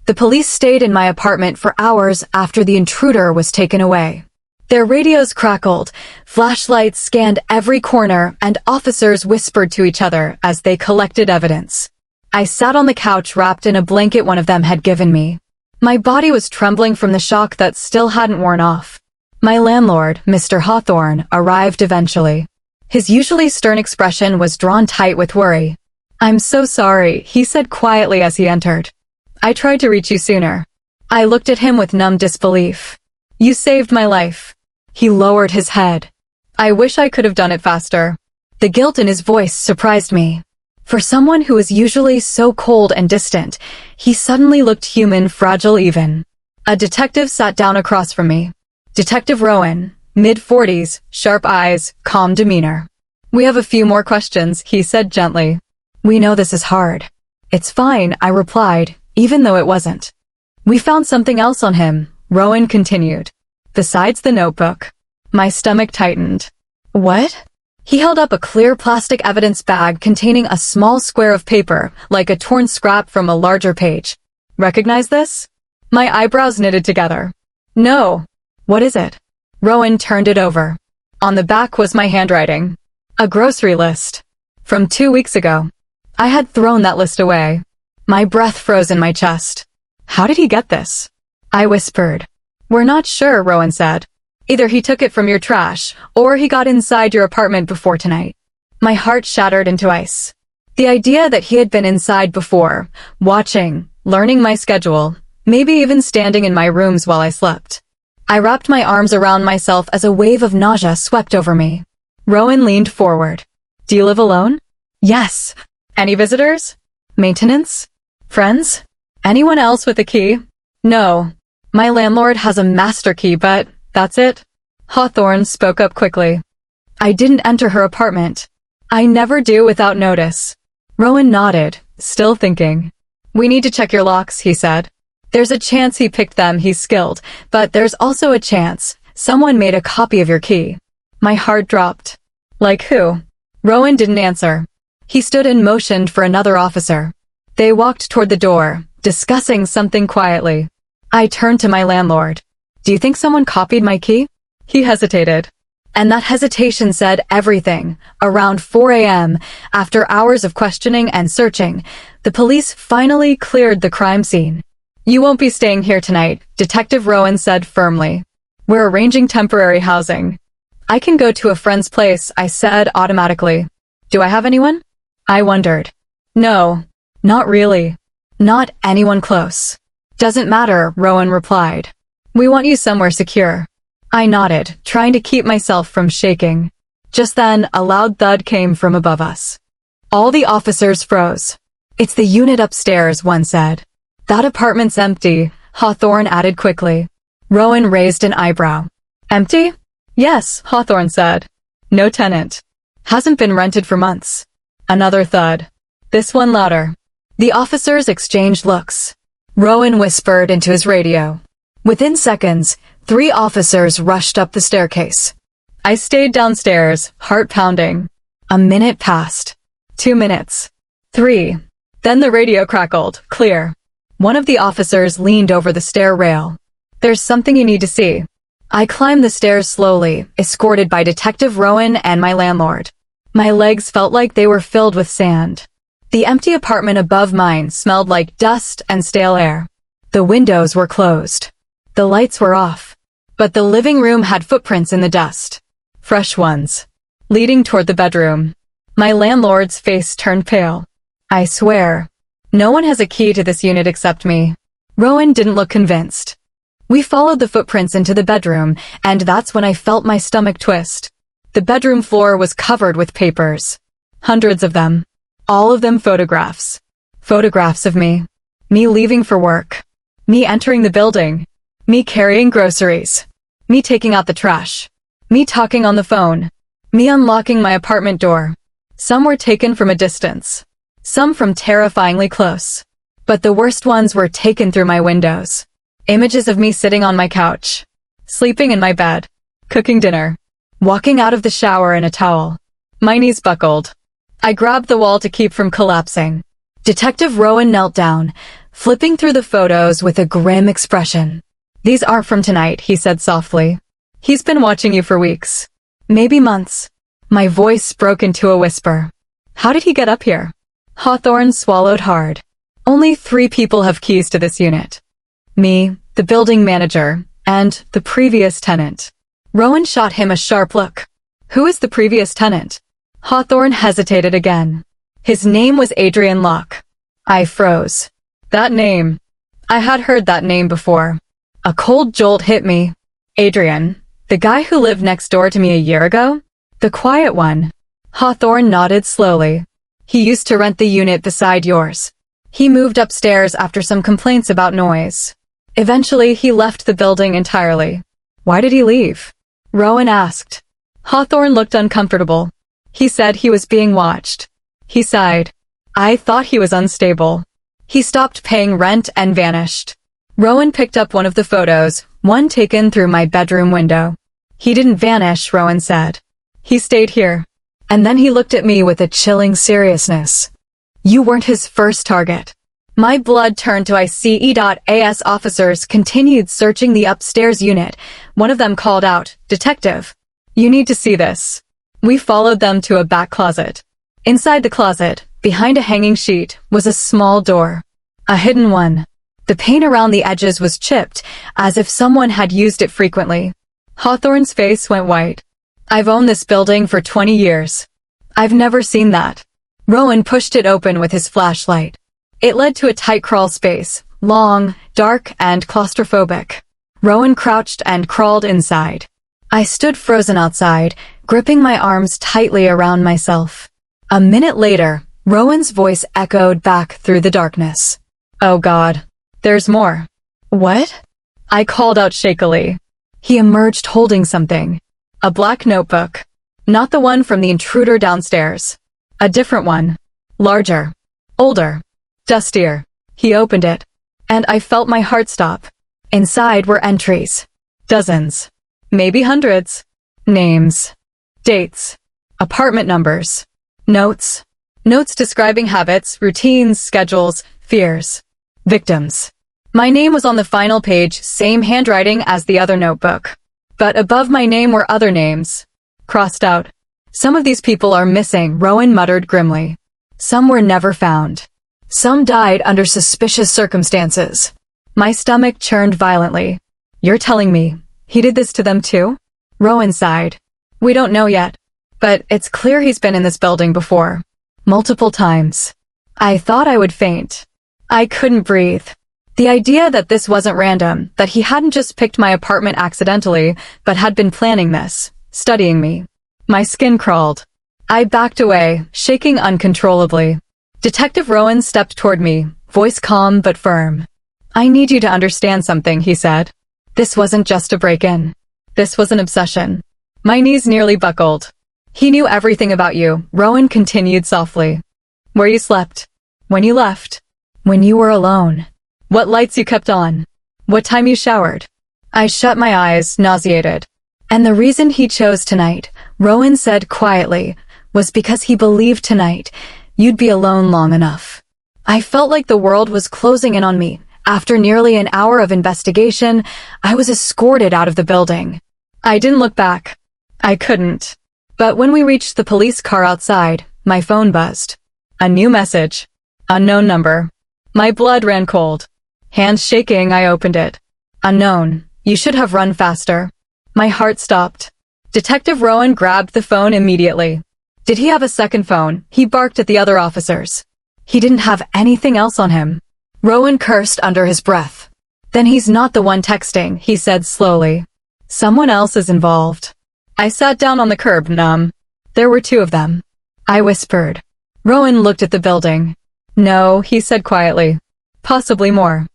The police stayed in my apartment for hours after the intruder was taken away. Their radios crackled, flashlights scanned every corner, and officers whispered to each other as they collected evidence. I sat on the couch wrapped in a blanket one of them had given me. My body was trembling from the shock that still hadn't worn off. My landlord, Mr. Hawthorne, arrived eventually. His usually stern expression was drawn tight with worry. "I'm so sorry," he said quietly as he entered. "I tried to reach you sooner." I looked at him with numb disbelief. "You saved my life." He lowered his head. "I wish I could have done it faster." The guilt in his voice surprised me. For someone who was usually so cold and distant, he suddenly looked human, fragile even. A detective sat down across from me. Detective Rowan, mid-40s, sharp eyes, calm demeanor. "We have a few more questions," he said gently. "We know this is hard." "It's fine," I replied, even though it wasn't. "We found something else on him," Rowan continued. "Besides the notebook." My stomach tightened. "What?" He held up a clear plastic evidence bag containing a small square of paper, like a torn scrap from a larger page. "Recognize this?" My eyebrows knitted together. "No." "What is it?" Rowan turned it over. On the back was my handwriting. A grocery list. From 2 weeks ago. I had thrown that list away. My breath froze in my chest. "How did he get this?" I whispered. "We're not sure," Rowan said. "Either he took it from your trash, or he got inside your apartment before tonight." My heart shattered into ice. The idea that he had been inside before, watching, learning my schedule, maybe even standing in my rooms while I slept. I wrapped my arms around myself as a wave of nausea swept over me. Rowan leaned forward. "Do you live alone?" "Yes." "Any visitors? Maintenance? Friends? Anyone else with a key?" "No. My landlord has a master key, but that's it." Hawthorne spoke up quickly. "I didn't enter her apartment. I never do without notice." Rowan nodded, still thinking. "We need to check your locks," he said. "There's a chance he picked them, he's skilled, but there's also a chance someone made a copy of your key." My heart dropped. "Like who?" Rowan didn't answer. He stood and motioned for another officer. They walked toward the door, discussing something quietly. I turned to my landlord. "Do you think someone copied my key?" He hesitated. And that hesitation said everything. Around 4 a.m., after hours of questioning and searching, the police finally cleared the crime scene. "You won't be staying here tonight," Detective Rowan said firmly. "We're arranging temporary housing." "I can go to a friend's place," I said automatically. "Do I have anyone?" I wondered. "No, not really. Not anyone close." "Doesn't matter," Rowan replied. "We want you somewhere secure." I nodded, trying to keep myself from shaking. Just then, a loud thud came from above us. All the officers froze. "It's the unit upstairs," one said. "That apartment's empty," Hawthorne added quickly. Rowan raised an eyebrow. "Empty?" "Yes," Hawthorne said. "No tenant. Hasn't been rented for months." Another thud. This one louder. The officers exchanged looks. Rowan whispered into his radio. Within seconds, 3 officers rushed up the staircase. I stayed downstairs, heart pounding. A minute passed. 2 minutes. 3. Then the radio crackled, clear. One of the officers leaned over the stair rail. "There's something you need to see." I climbed the stairs slowly, escorted by Detective Rowan and my landlord. My legs felt like they were filled with sand. The empty apartment above mine smelled like dust and stale air. The windows were closed. The lights were off. But the living room had footprints in the dust. Fresh ones. Leading toward the bedroom. My landlord's face turned pale. "I swear. No one has a key to this unit except me." Rowan didn't look convinced. We followed the footprints into the bedroom, and that's when I felt my stomach twist. The bedroom floor was covered with papers. Hundreds of them. All of them photographs. Photographs of me. Me leaving for work. Me entering the building. Me carrying groceries. Me taking out the trash. Me talking on the phone. Me unlocking my apartment door. Some were taken from a distance. Some from terrifyingly close. But the worst ones were taken through my windows. Images of me sitting on my couch. Sleeping in my bed. Cooking dinner. Walking out of the shower in a towel. My knees buckled. I grabbed the wall to keep from collapsing. Detective Rowan knelt down, flipping through the photos with a grim expression. "These aren't from tonight," he said softly. "He's been watching you for weeks. Maybe months." My voice broke into a whisper. "How did he get up here?" Hawthorne swallowed hard. "Only 3 people have keys to this unit. Me, the building manager, and the previous tenant." Rowan shot him a sharp look. "Who is the previous tenant?" Hawthorne hesitated again. "His name was Adrian Locke." I froze. That name. I had heard that name before. A cold jolt hit me. Adrian, the guy who lived next door to me a year ago? The quiet one. Hawthorne nodded slowly. "He used to rent the unit beside yours. He moved upstairs after some complaints about noise. Eventually, he left the building entirely." "Why did he leave?" Rowan asked. Hawthorne looked uncomfortable. He said he was being watched. He sighed. "I thought he was unstable. He stopped paying rent and vanished." Rowan picked up one of the photos, one taken through my bedroom window. "He didn't vanish," Rowan said. "He stayed here." And then he looked at me with a chilling seriousness. "You weren't his first target." My blood turned to ICE.AS officers continued searching the upstairs unit. One of them called out, "Detective, you need to see this." We followed them to a back closet. Inside the closet, behind a hanging sheet, was a small door. A hidden one. The paint around the edges was chipped, as if someone had used it frequently. Hawthorne's face went white. "I've owned this building for 20 years. I've never seen that." Rowan pushed it open with his flashlight. It led to a tight crawl space, long, dark, and claustrophobic. Rowan crouched and crawled inside. I stood frozen outside, gripping my arms tightly around myself. A minute later, Rowan's voice echoed back through the darkness. "Oh God, there's more." "What?" I called out shakily. He emerged holding something. A black notebook. Not the one from the intruder downstairs. A different one. Larger. Older. Dustier. He opened it. And I felt my heart stop. Inside were entries. Dozens. Maybe hundreds. Names. Dates. Apartment numbers. Notes. Notes describing habits, routines, schedules, fears. Victims. My name was on the final page, same handwriting as the other notebook. But above my name were other names. Crossed out. "Some of these people are missing," Rowan muttered grimly. "Some were never found. Some died under suspicious circumstances." My stomach churned violently. "You're telling me he did this to them too?" Rowan sighed. "We don't know yet. But it's clear he's been in this building before. Multiple times." I thought I would faint. I couldn't breathe. The idea that this wasn't random, that he hadn't just picked my apartment accidentally, but had been planning this, studying me. My skin crawled. I backed away, shaking uncontrollably. Detective Rowan stepped toward me, voice calm but firm. "I need you to understand something," he said. "This wasn't just a break-in. This was an obsession." My knees nearly buckled. "He knew everything about you," Rowan continued softly. "Where you slept. When you left. When you were alone. What lights you kept on. What time you showered." I shut my eyes, nauseated. "And the reason he chose tonight," Rowan said quietly, "was because he believed tonight you'd be alone long enough." I felt like the world was closing in on me. After nearly an hour of investigation, I was escorted out of the building. I didn't look back. I couldn't. But when we reached the police car outside, my phone buzzed. A new message. Unknown number. My blood ran cold. Hands shaking, I opened it. "Unknown. You should have run faster." My heart stopped. Detective Rowan grabbed the phone immediately. Did he have a second phone? He barked at the other officers. He didn't have anything else on him. Rowan cursed under his breath. "Then he's not the one texting," he said slowly. "Someone else is involved." I sat down on the curb, numb. There were 2 of them. I whispered. Rowan looked at the building. "No," he said quietly. "Possibly more."